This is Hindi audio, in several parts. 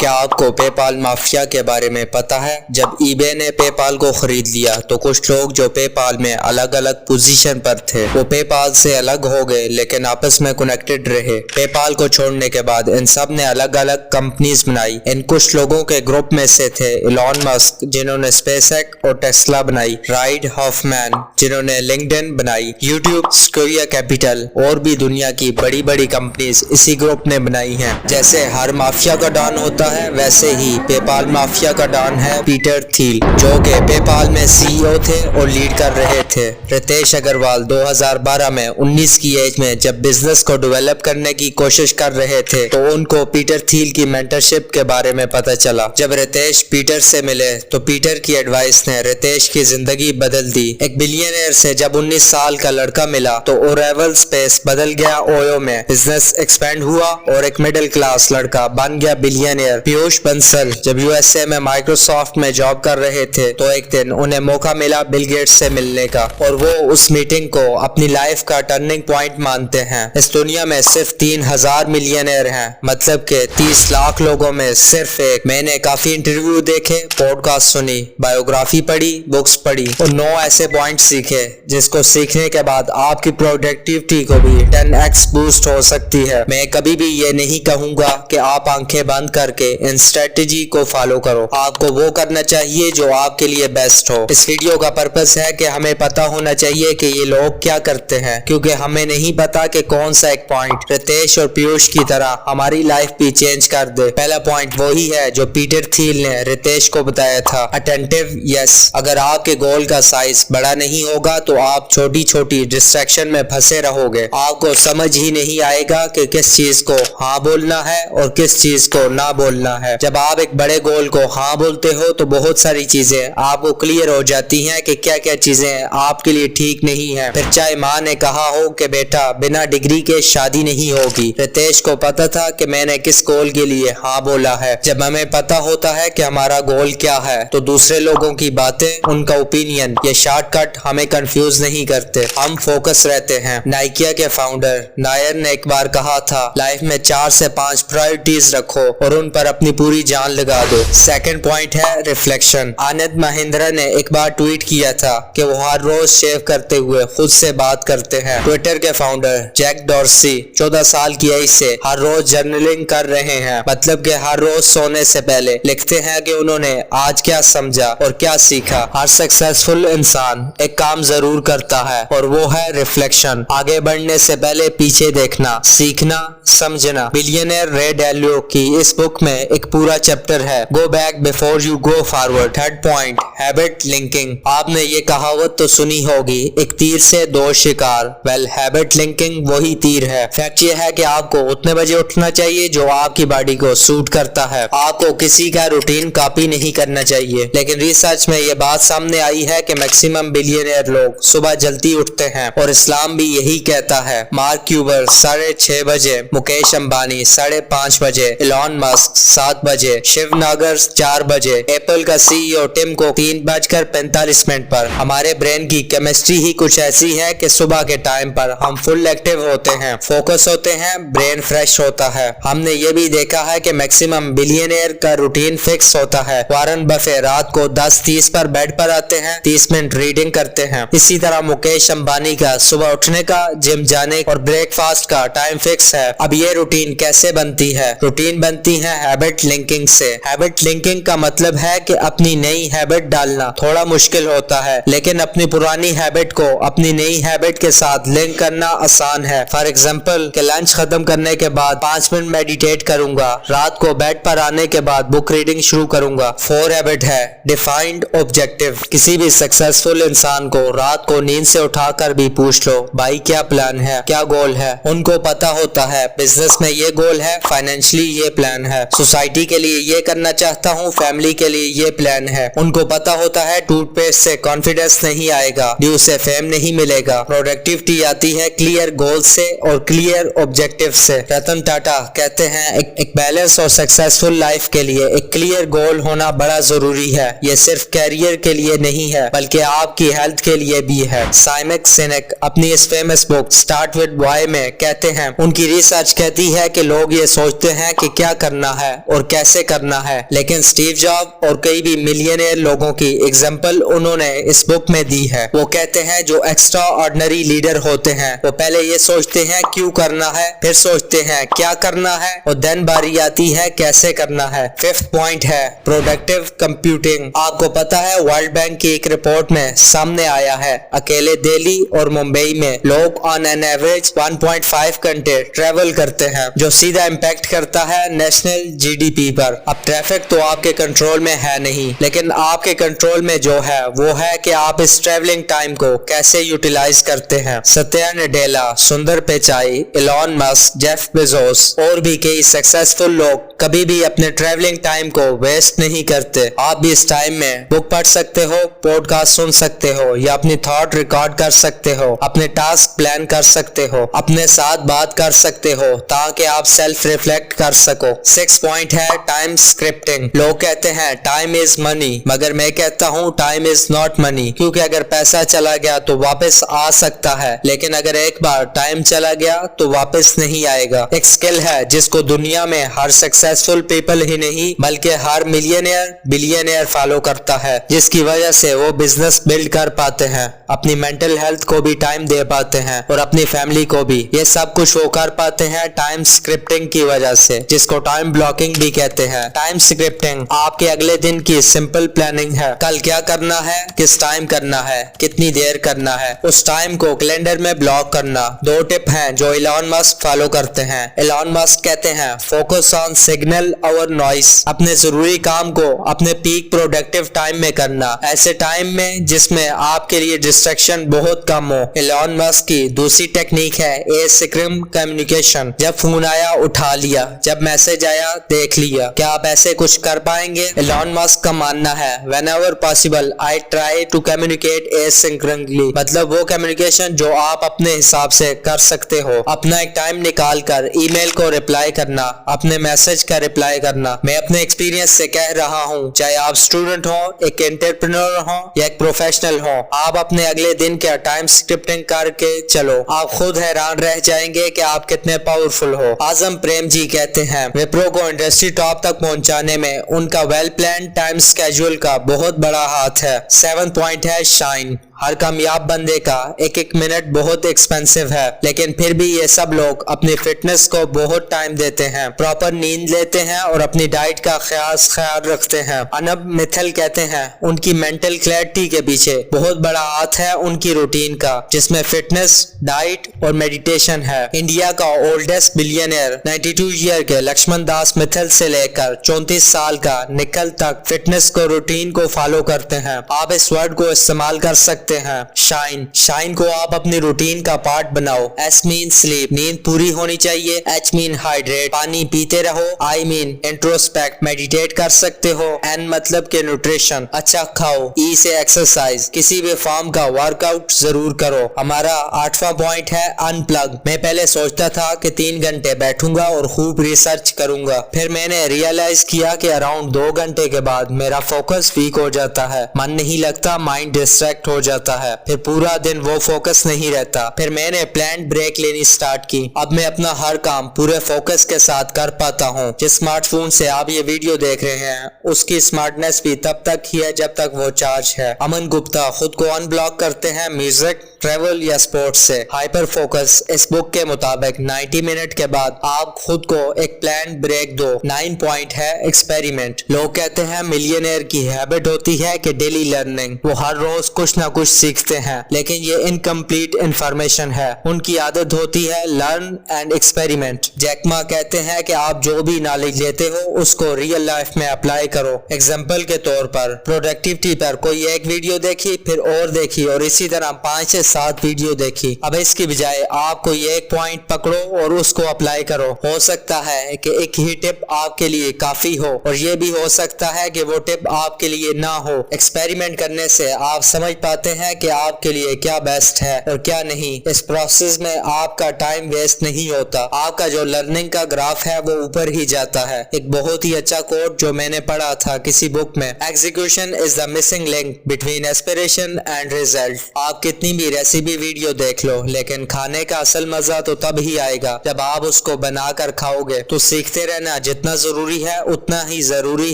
क्या आपको पेपाल माफिया के बारे में पता है? जब ईबे ने पेपाल को खरीद लिया तो कुछ लोग जो पेपाल में अलग अलग पोजीशन पर थे वो पेपाल से अलग हो गए, लेकिन आपस में कनेक्टेड रहे। पेपाल को छोड़ने के बाद इन सब ने अलग अलग कंपनीज बनाई। इन कुछ लोगों के ग्रुप में से थे इलॉन मस्क, जिन्होंने स्पेसएक्स और टेस्ला बनाई, राइड हॉफमैन जिन्होंने लिंक्डइन बनाई, यूट्यूब, स्क्वायर कैपिटल और भी दुनिया की बड़ी बड़ी कंपनीज इसी ग्रुप ने बनाई हैं। जैसे हर माफिया का डॉन होता है, वैसे ही पेपाल माफिया का डॉन है पीटर थिल, जो कि पेपाल में सीईओ थे और लीड कर रहे थे। रितेश अग्रवाल 2012 में 19 की एज में जब बिजनेस को डेवलप करने की कोशिश कर रहे थे तो उनको पीटर थिल की मेंटरशिप के बारे में पता चला। जब रितेश पीटर से मिले तो पीटर की एडवाइस ने रितेश की जिंदगी बदल दी। एक बिलियनियर से जब 19 साल का लड़का मिला तो ओरेवल स्पेस बदल गया ओयो में, बिजनेस एक्सपेंड हुआ और एक मिडिल क्लास लड़का बन गया बिलियनियर। पीयूष बंसल जब यूएसए में माइक्रोसॉफ्ट में जॉब कर रहे थे तो एक दिन उन्हें मौका मिला बिल गेट्स से मिलने का और वो उस मीटिंग को अपनी लाइफ का टर्निंग पॉइंट मानते हैं। इस दुनिया में सिर्फ 3000 मिलियनियर हैं, मतलब के 30 लाख लोगों में सिर्फ एक। मैंने काफी इंटरव्यू देखे, पॉडकास्ट सुनी, बायोग्राफी पढ़ी, बुक्स पढ़ी और 9 ऐसे पॉइंट सीखे जिसको सीखने के बाद आपकी प्रोडक्टिविटी को भी 10x बूस्ट हो सकती है। मैं कभी भी ये नहीं कहूंगा कि आप आंखें बंद करके इन स्ट्रेटेजी को फॉलो करो। आपको वो करना चाहिए जो आपके लिए बेस्ट हो। इस वीडियो का पर्पस है कि हमें पता होना चाहिए कि ये लोग क्या करते हैं, क्योंकि हमें नहीं पता कि कौन सा एक पॉइंट रितेश और पीयूष की तरह हमारी लाइफ भी चेंज कर दे। पहला पॉइंट वही है जो पीटर थिल ने रितेश को बताया था, अटेंटिव यस। अगर आपके गोल का साइज बड़ा नहीं होगा तो आप छोटी छोटी डिस्ट्रैक्शन में फंसे रहोगे। आपको समझ ही नहीं आएगा कि किस चीज को हाँ बोलना है और किस चीज को ना बोलना है। जब आप एक बड़े गोल को हाँ बोलते हो तो बहुत सारी चीजें आपको क्लियर हो जाती हैं कि क्या क्या चीजें आपके लिए ठीक नहीं है। फिर चाहे माँ ने कहा हो कि बेटा बिना डिग्री के शादी नहीं होगी, रितेश को पता था कि मैंने किस गोल के लिए हाँ बोला है। जब हमें पता होता है कि हमारा गोल क्या है तो दूसरे लोगों की बातें, उनका ओपिनियन या शॉर्टकट हमें कंफ्यूज नहीं करते, हम फोकस रहते हैं। नाइकिया के फाउंडर नायर ने एक बार कहा था, लाइफ में 4 से 5 प्रायोरिटीज रखो और उन पर अपनी पूरी जान लगा दो। सेकंड पॉइंट है रिफ्लेक्शन। आनंद महिंद्रा ने एक बार ट्वीट किया था कि वो हर रोज शेव करते हुए खुद से बात करते हैं। ट्विटर के फाउंडर जैक डॉर्सी 14 साल की एज से हर रोज जर्नलिंग कर रहे हैं, मतलब कि हर रोज सोने से पहले लिखते हैं कि उन्होंने आज क्या समझा और क्या सीखा। हर सक्सेसफुल इंसान एक काम जरूर करता है और वो है रिफ्लेक्शन। आगे बढ़ने से पहले पीछे देखना, सीखना, समझना। बिलियनियर रे डालियो की इस बुक में एक पूरा चैप्टर है, go back before you go forward. Third point habit linking. आपने ये कहावत तो सुनी होगी, एक तीर से 2 शिकार। वेल हैबिट लिंकिंग वही तीर है। फैक्ट ये है कि आपको उतने बजे उठना चाहिए जो आपकी बॉडी को सूट करता है। आपको किसी का रूटीन कॉपी नहीं करना चाहिए, लेकिन रिसर्च में ये बात सामने आई है कि मैक्सिमम बिलियनियर लोग सुबह जल्दी उठते हैं और इस्लाम भी यही कहता है। मार्क क्यूबर 6:30 बजे, मुकेश अंबानी 5:30 बजे, इलॉन मस्क 7 बजे, शिव नागर 4 बजे, एप्पल का सीईओ टिम कुक 3:45 पर। हमारे ब्रेन की केमिस्ट्री ही कुछ ऐसी है कि सुबह के टाइम पर हम फुल एक्टिव होते हैं, फोकस होते हैं, ब्रेन फ्रेश होता है। हमने ये भी देखा है कि मैक्सिमम बिलियनियर का रूटीन फिक्स होता है। वारन बफे रात को 10:30 पर बेड पर आते हैं, 30 मिनट रीडिंग करते हैं। इसी तरह मुकेश अंबानी का सुबह उठने का, जिम जाने और ब्रेकफास्ट का टाइम फिक्स है। अब ये रूटीन कैसे बनती है? रूटीन बनती है हैबिट लिंकिंग से। हैबिट लिंकिंग का मतलब है कि अपनी नई हैबिट डालना थोड़ा मुश्किल होता है, लेकिन अपनी पुरानी हैबिट को अपनी नई हैबिट के साथ लिंक करना आसान है। फॉर एग्जांपल कि लंच खत्म करने के बाद 5 मिनट मेडिटेट करूंगा, रात को बेड पर आने के बाद बुक रीडिंग शुरू करूंगा। 4 हैबिट है डिफाइंड ऑब्जेक्टिव। किसी भी सक्सेसफुल इंसान को रात को नींद से उठाकर भी पूछ लो, भाई क्या प्लान है, क्या गोल है? उनको पता होता है बिजनेस में ये गोल है, फाइनेंशियली ये प्लान है, सोसाइटी के लिए ये करना चाहता हूँ, फैमिली के लिए ये प्लान है। उनको पता होता है टूथपेस्ट से कॉन्फिडेंस नहीं आएगा, ड्यू से फेम नहीं मिलेगा। प्रोडक्टिविटी आती है क्लियर गोल से और क्लियर ऑब्जेक्टिव से। रतन टाटा कहते हैं एक बैलेंस और सक्सेसफुल लाइफ के लिए एक क्लियर गोल होना बड़ा जरूरी है। ये सिर्फ कैरियर के लिए नहीं है बल्कि आपकी हेल्थ के लिए भी है। साइमन सिनेक अपनी इस famous book start with why में कहते हैं, उनकी रिसर्च कहती है कि लोग ये सोचते हैं कि क्या करना है, और कैसे करना है। लेकिन स्टीव जॉब और कई भी मिलियनेयर लोगों की एग्जाम्पल उन्होंने इस बुक में दी है। वो कहते हैं जो एक्स्ट्रा ऑर्डिनरी लीडर होते हैं वो पहले ये सोचते हैं क्यों करना है, फिर सोचते हैं क्या करना है और देन बारी आती है कैसे करना है। फिफ्थ पॉइंट है प्रोडक्टिव कंप्यूटिंग। आपको पता है वर्ल्ड बैंक की एक रिपोर्ट में सामने आया है अकेले दिल्ली और मुंबई में लोग ऑन एन एवरेज 1.5 घंटे ट्रेवल करते हैं, जो सीधा इम्पैक्ट करता है नेशनल जीडीपी पर। अब ट्रैफिक तो आपके कंट्रोल में है नहीं, लेकिन आपके कंट्रोल में जो है वो है कि आप इस ट्रेवलिंग टाइम को कैसे यूटिलाइज करते हैं। सत्या नडेला, सुंदर Pichai, Elon Musk, Jeff Bezos और भी कई सक्सेसफुल लोग कभी भी अपने ट्रैवलिंग टाइम को वेस्ट नहीं करते। आप भी इस टाइम में बुक पढ़ सकते हो, पॉडकास्ट सुन सकते हो या अपनी थॉट रिकॉर्ड कर सकते हो, अपने टास्क प्लान कर सकते हो, अपने साथ बात कर सकते हो ताकि आप सेल्फ रिफ्लेक्ट कर सको। 6 पॉइंट है टाइम स्क्रिप्टिंग। लोग कहते हैं टाइम इज मनी, मगर मैं कहता हूँ टाइम इज नॉट मनी, क्योंकि अगर पैसा चला गया तो वापस आ सकता है, लेकिन अगर एक बार टाइम चला गया तो वापस नहीं आएगा। एक स्किल है जिसको दुनिया में हर सक्सेसफुल पीपल ही नहीं बल्कि हर मिलियनेयर बिलियनेयर फॉलो करता है, जिसकी वजह से वो बिजनेस बिल्ड कर पाते हैं, अपनी मेंटल हेल्थ को भी टाइम दे पाते हैं और अपनी फैमिली को भी। ये सब कुछ वो कर पाते हैं टाइम स्क्रिप्टिंग की वजह से, जिसको टाइम ब्लॉकिंग भी कहते हैं। टाइम स्क्रिप्टिंग आपके अगले दिन की सिंपल प्लानिंग है। कल क्या करना है, किस टाइम करना है, कितनी देर करना है, उस टाइम को कैलेंडर में ब्लॉक करना। 2 टिप हैं जो एलॉन मस्क फॉलो करते हैं। एलॉन मस्क कहते हैं फोकस ऑन सिग्नल और नॉइस। अपने जरूरी काम को अपने पीक प्रोडक्टिव टाइम में करना, ऐसे टाइम में जिसमें आपके लिए डिस्ट्रैक्शन बहुत कम हो। एलॉन मस्क की दूसरी टेक्निक है एसिंक्रोनस कम्युनिकेशन। जब फोन आया उठा लिया, जब मैसेज आया देख लिया। क्या आप ऐसे कुछ कर पाएंगे? एलॉन मस्क का मानना है whenever possible I try to communicate asynchronously, मतलब वो कम्युनिकेशन जो आप अपने हिसाब से कर सकते हो। अपना एक टाइम निकाल कर ईमेल को रिप्लाई करना, अपने मैसेज का रिप्लाई करना। मैं अपने एक्सपीरियंस से कह रहा हूँ, चाहे आप स्टूडेंट हो, एक एंटरप्रेन्योर हो या एक प्रोफेशनल हो, आप अपने अगले दिन का टाइम स्क्रिप्टिंग करके चलो, आप खुद हैरान रह जाएंगे कि आप कितने पावरफुल हो। आजम प्रेम जी कहते हैं विप्रो को इंडस्ट्री टॉप तक पहुंचाने में उनका वेल प्लान टाइम स्केड्यूल का बहुत बड़ा हाथ है। 7 पॉइंट है शाइन। हर कामयाब बंदे का एक एक मिनट बहुत एक्सपेंसिव है, लेकिन फिर भी ये सब लोग अपनी फिटनेस को बहुत टाइम देते हैं, प्रॉपर नींद लेते हैं और अपनी डाइट का ख्याल रखते हैं। अनब मित्तल कहते हैं उनकी मेंटल क्लैरिटी के पीछे बहुत बड़ा हाथ है उनकी रूटीन का, जिसमें फिटनेस, डाइट और मेडिटेशन है। इंडिया का ओल्डेस्ट बिलियनियर 92 ईयर के लक्ष्मण दास मित्तल से लेकर 34 साल का निखिल तक फिटनेस को रूटीन को फॉलो करते हैं। आप इस वर्ड को इस्तेमाल कर सकते हैं शाइन। शाइन को आप अपनी रूटीन का पार्ट बनाओ। एस मीन स्लीप, नींद पूरी होनी चाहिए। एच मीन हाइड्रेट, पानी पीते रहो। आई मीन इंट्रोस्पेक्ट, मेडिटेट कर सकते हो। एन मतलब के न्यूट्रिशन, अच्छा खाओ। ई से एक्सरसाइज, किसी भी फॉर्म का वर्कआउट जरूर करो। हमारा 8वां पॉइंट है अनप्लग। मैं पहले सोचता था कि 3 घंटे बैठूंगा और खूब रिसर्च करूंगा, फिर मैंने रियलाइज किया कि अराउंड 2 घंटे के बाद मेरा फोकस वीक हो जाता है, मन नहीं लगता, माइंड डिस्ट्रैक्ट हो जाता है, फिर पूरा दिन वो फोकस नहीं रहता। फिर मैंने प्लान ब्रेक लेनी स्टार्ट की। अब मैं अपना हर काम पूरे फोकस के साथ कर पाता हूँ। जिस स्मार्टफोन से आप ये वीडियो देख रहे हैं उसकी स्मार्टनेस भी तब तक ही है जब तक वो चार्ज है। अमन गुप्ता खुद को अनब्लॉक करते हैं म्यूजिक, ट्रेवल या स्पोर्ट्स से। हाइपर फोकस, इस बुक के मुताबिक 90 मिनट के बाद आप खुद को एक प्लान ब्रेक दो। 9 पॉइंट है एक्सपेरिमेंट। लोग कहते हैं मिलियनेयर की हैबिट होती है कि डेली लर्निंग, वो हर रोज कुछ ना कुछ सीखते हैं, लेकिन ये इनकम्प्लीट इंफॉर्मेशन है। उनकी आदत होती है लर्न एंड एक्सपेरिमेंट। जैकमा कहते हैं कि आप जो भी नॉलेज लेते हो उसको रियल लाइफ में अप्लाई करो। एग्जाम्पल के तौर पर प्रोडक्टिविटी पर कोई एक वीडियो देखी, फिर और देखी और इसी तरह 5 से 7 वीडियो देखी। अब इसकी बजाय आप कोई एक पॉइंट पकड़ो और उसको अप्लाई करो। हो सकता है कि एक ही टिप आपके लिए काफी हो और ये भी हो सकता है कि वो टिप आपके लिए ना हो। एक्सपेरिमेंट करने से आप समझ पाते हैं कि आपके लिए क्या बेस्ट है और क्या नहीं। इस प्रोसेस में आपका टाइम वेस्ट नहीं होता, आपका जो लर्निंग का ग्राफ है वो ऊपर ही जाता है। एक बहुत ही अच्छा कोट जो मैंने पढ़ा था किसी बुक में, execution is the missing link between aspiration and result. आप कितनी भी रेसिपी वीडियो देख लो, लेकिन खाने का असल मजा तो तब ही आएगा जब आप उसको बनाकर खाओगे। तो सीखते रहना जितना जरूरी है उतना ही जरूरी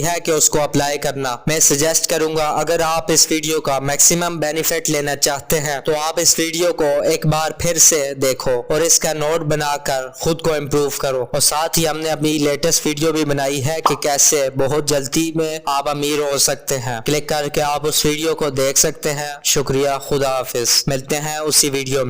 है कि उसको अप्लाई करना। मैं सजेस्ट करूंगा अगर आप इस वीडियो का मैक्सिमम बेनिफिट लेना चाहते हैं तो आप इस वीडियो को एक बार फिर से देखो और इसका नोट बनाकर खुद को इम्प्रूव करो। और साथ ही हमने अपनी लेटेस्ट वीडियो भी बनाई है कि कैसे बहुत जल्दी में आप अमीर हो सकते हैं। क्लिक करके आप उस वीडियो को देख सकते हैं। शुक्रिया, खुदा हाफिज। मिलते हैं उसी वीडियो में।